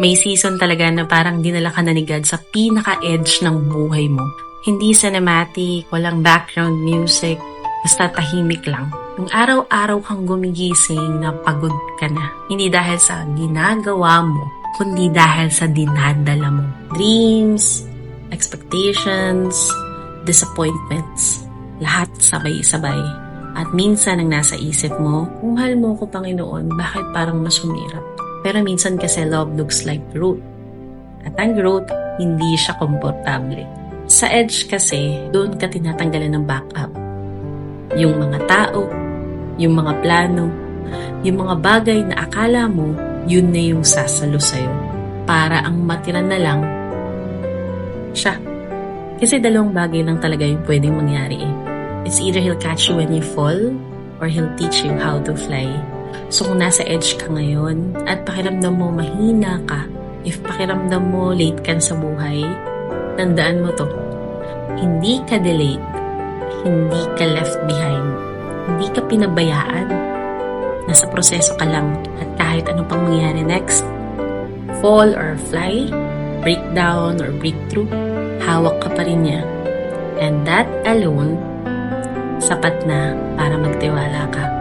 May season talaga na parang dinala ka na ni God sa pinaka-edge ng buhay mo. Hindi cinematic, walang background music, basta tahimik lang. Yung araw-araw kang gumigising na pagod ka na. Hindi dahil sa ginagawa mo, kundi dahil sa dinadala mo. Dreams, expectations, disappointments, lahat sabay-sabay. At minsan ang nasa isip mo, kung mahal mo ko Panginoon, bakit parang mas humirap? Pero minsan kasi love looks like growth. At ang growth, hindi siya komportable. Sa edge kasi, doon ka tinatanggalan ng backup. Yung mga tao, yung mga plano, yung mga bagay na akala mo, yun na yung sasalo sa'yo. Para ang matira na lang, siya. Kasi dalawang bagay lang talaga yung pwedeng mangyari eh. It's either he'll catch you when you fall, or he'll teach you how to fly. So kung nasa edge ka ngayon, at pakiramdam mo mahina ka, if pakiramdam mo late ka sa buhay, tandaan mo to, hindi ka delayed, hindi ka left behind, hindi ka pinabayaan, nasa proseso ka lang, at kahit anong pang mangyari next, fall or fly, breakdown or breakthrough, hawak ka pa rin niya. And that alone, sapat na para magtiwala ka.